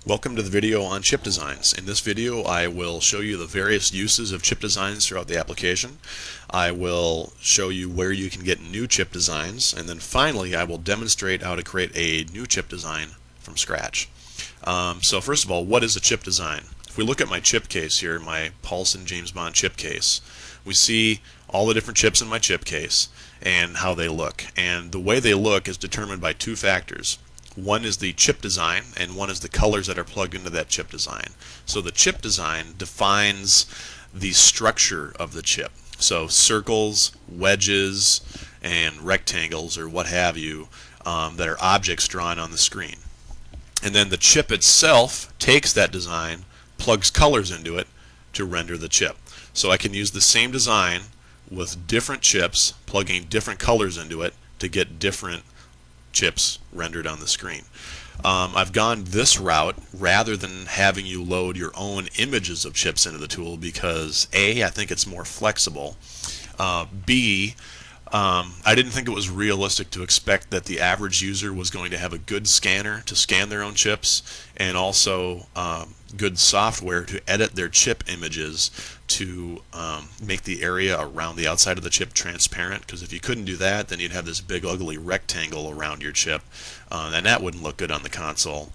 Welcome to the video on chip designs. In this video I will show you the various uses of chip designs throughout the application. I will show you where you can get new chip designs, and then finally I will demonstrate how to create a new chip design from scratch. So first of all, what is a chip design? If we look at my chip case here, my Paulson James Bond chip case, we see all the different chips in my chip case and how they look. And the way they look is determined by two factors. One is the chip design, and one is the colors that are plugged into that chip design. So the chip design defines the structure of the chip. So circles, wedges, and rectangles, or what have you, that are objects drawn on the screen. And then the chip itself takes that design, plugs colors into it to render the chip. So I can use the same design with different chips, plugging different colors into it to get different chips rendered on the screen. I've gone this route rather than having you load your own images of chips into the tool because A, I think it's more flexible. B, I didn't think it was realistic to expect that the average user was going to have a good scanner to scan their own chips, and also good software to edit their chip images to make the area around the outside of the chip transparent, because if you couldn't do that, then you'd have this big ugly rectangle around your chip, and that wouldn't look good on the console.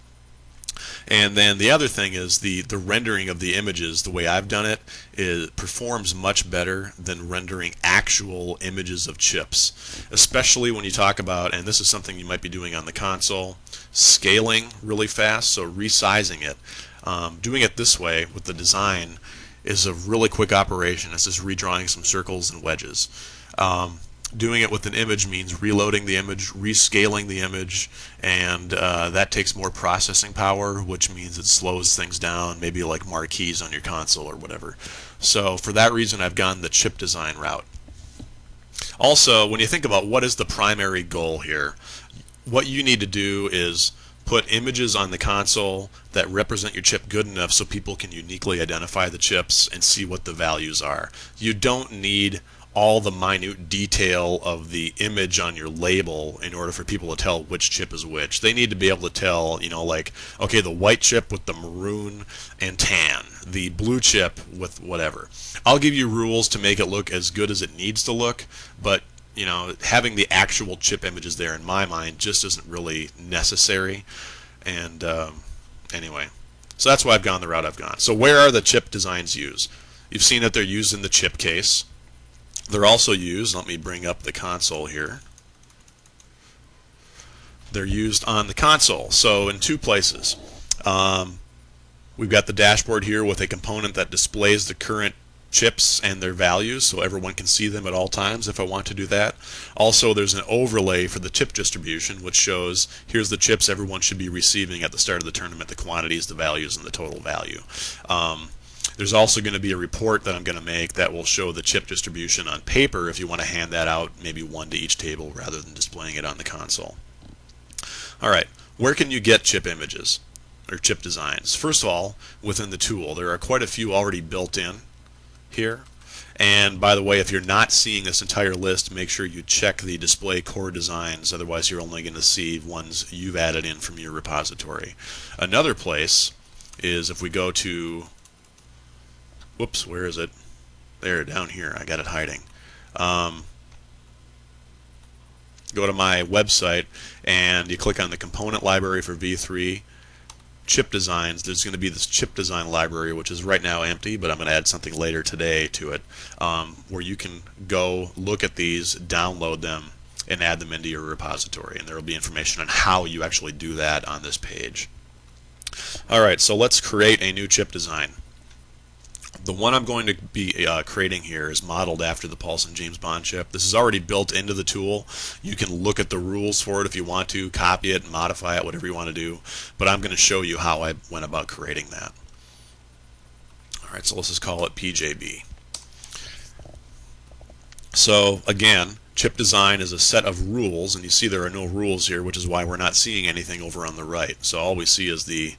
And then the other thing is the rendering of the images. The way I've done it performs much better than rendering actual images of chips, especially when you talk about, and this is something you might be doing on the console, scaling really fast, so resizing it. Doing it this way with the design is a really quick operation. It's just redrawing some circles and wedges. Doing it with an image means reloading the image, rescaling the image, and that takes more processing power, which means it slows things down, maybe like marquees on your console or whatever. So for that reason I've gone the chip design route. Also, when you think about what is the primary goal here, what you need to do is put images on the console that represent your chip good enough so people can uniquely identify the chips and see what the values are. You don't need all the minute detail of the image on your label in order for people to tell which chip is which. They need to be able to tell, you know, like, okay, the white chip with the maroon and tan, the blue chip with whatever. I'll give you rules to make it look as good as it needs to look, but you know, having the actual chip images there in my mind just isn't really necessary. And anyway, so that's why I've gone the route I've gone. So where are the chip designs used? You've seen that they're used in the chip case. They're also used, let me bring up the console here. They're used on the console, so in two places. We've got the dashboard here with a component that displays the current chips and their values so everyone can see them at all times if I want to do that. Also, there's an overlay for the chip distribution which shows here's the chips everyone should be receiving at the start of the tournament, the quantities, the values, and the total value. There's also going to be a report that I'm going to make that will show the chip distribution on paper if you want to hand that out, maybe one to each table rather than displaying it on the console. Alright, where can you get chip images or chip designs? First of all, within the tool. There are quite a few already built in here. And by the way, if you're not seeing this entire list, make sure you check the display core designs, otherwise you're only going to see ones you've added in from your repository. Another place is if we go to, whoops, where is it? There, down here, I got it hiding. Go to my website and you click on the component library for V3 chip designs. There's going to be this chip design library which is right now empty, but I'm going to add something later today to it, where you can go look at these, download them, and add them into your repository, and there will be information on how you actually do that on this page. Alright, so let's create a new chip design. The one I'm going to be creating here is modeled after the Paulson James Bond chip. This is already built into the tool. You can look at the rules for it if you want to, copy it, modify it, whatever you want to do. But I'm going to show you how I went about creating that. Alright, so let's just call it PJB. So again, chip design is a set of rules, and you see there are no rules here, which is why we're not seeing anything over on the right. So all we see is the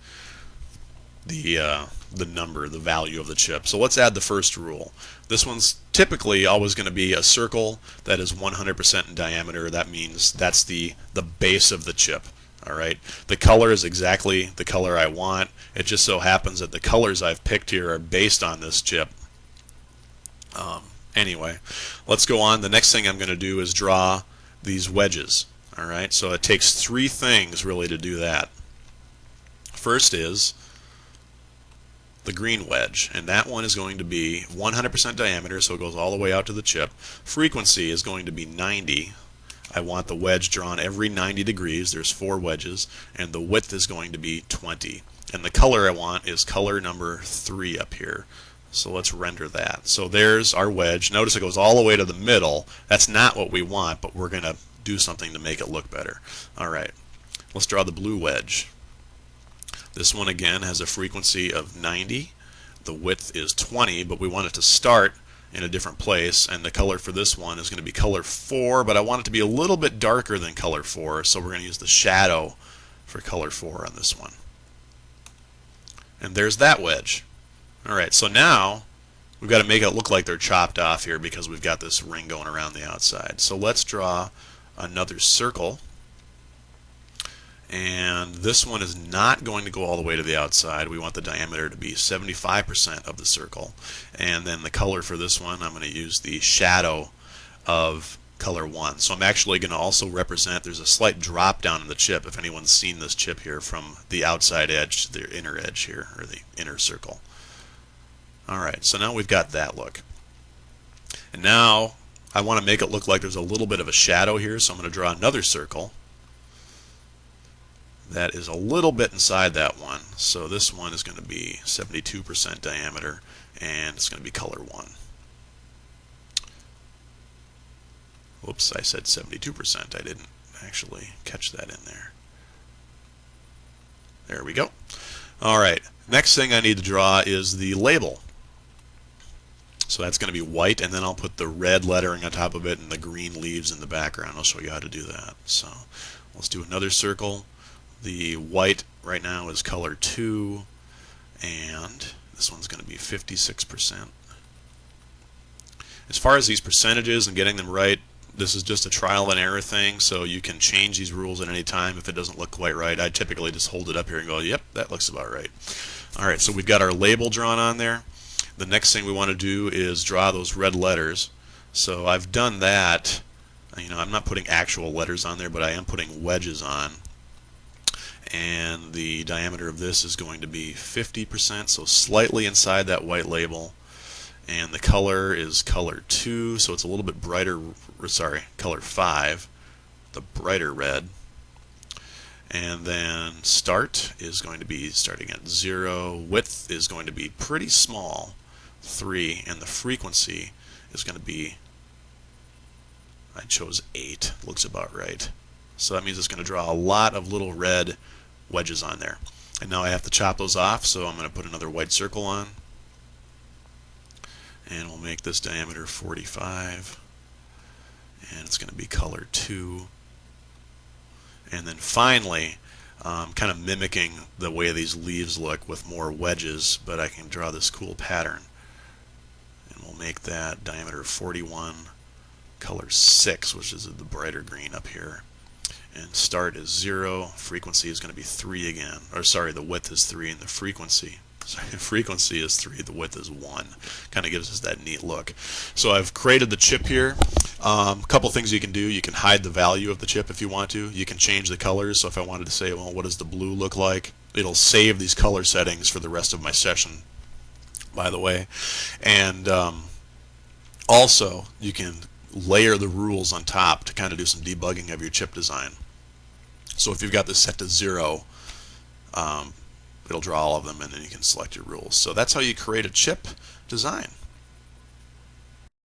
number, the value of the chip. So let's add the first rule. This one's typically always going to be a circle that is 100% in diameter. That means that's the base of the chip. Alright, the color is exactly the color I want. It just so happens that the colors I've picked here are based on this chip. Anyway, let's go on. The next thing I'm going to do is draw these wedges. Alright, so it takes three things really to do that. First is the green wedge, and that one is going to be 100% diameter, so it goes all the way out to the chip. Frequency is going to be 90. I want the wedge drawn every 90 degrees. There's 4 wedges, and the width is going to be 20. And the color I want is color number 3 up here. So let's render that. So there's our wedge. Notice it goes all the way to the middle. That's not what we want, but we're going to do something to make it look better. Alright, let's draw the blue wedge. This one again has a frequency of 90. The width is 20, but we want it to start in a different place, and the color for this one is going to be color 4, but I want it to be a little bit darker than color 4, so we're going to use the shadow for color 4 on this one. And there's that wedge. Alright, so now we've got to make it look like they're chopped off here because we've got this ring going around the outside. So let's draw another circle. And this one is not going to go all the way to the outside. We want the diameter to be 75% of the circle. And then the color for this one, I'm going to use the shadow of color 1. So I'm actually going to also represent, there's a slight drop down in the chip, if anyone's seen this chip here, from the outside edge to the inner edge here, or the inner circle. Alright, so now we've got that look. And now I want to make it look like there's a little bit of a shadow here, so I'm going to draw another circle that is a little bit inside that one. So this one is going to be 72% diameter, and it's going to be color 1. Whoops, I said 72%. I didn't actually catch that in there. There we go. Alright, next thing I need to draw is the label. So that's going to be white, and then I'll put the red lettering on top of it and the green leaves in the background. I'll show you how to do that. So let's do another circle. The white right now is color 2, and this one's going to be 56%. As far as these percentages and getting them right, this is just a trial and error thing, so you can change these rules at any time if it doesn't look quite right. I typically just hold it up here and go, yep, that looks about right. Alright, so we've got our label drawn on there. The next thing we want to do is draw those red letters. So I've done that. You know, I'm not putting actual letters on there, but I am putting wedges on. And the diameter of this is going to be 50%, so slightly inside that white label. And the color is color 2, so it's a little bit brighter, sorry, color 5, the brighter red. And then start is going to be starting at 0. Width is going to be pretty small, 3, and the frequency is going to be, I chose 8, looks about right. So that means it's going to draw a lot of little red wedges on there. And now I have to chop those off, so I'm going to put another white circle on. And we'll make this diameter 45. And it's going to be color 2. And then finally, kind of mimicking the way these leaves look with more wedges, but I can draw this cool pattern. And we'll make that diameter 41, color 6, which is the brighter green up here. And start is 0, frequency is going to be 3 again. Or sorry, the width is 3 and the frequency is 3, the width is 1. Kind of gives us that neat look. So I've created the chip here. A couple things you can do. You can hide the value of the chip if you want to. You can change the colors. So if I wanted to say, well, what does the blue look like? It'll save these color settings for the rest of my session, by the way. And also, you can layer the rules on top to kind of do some debugging of your chip design. So if you've got this set to 0, it'll draw all of them, and then you can select your rules. So that's how you create a chip design.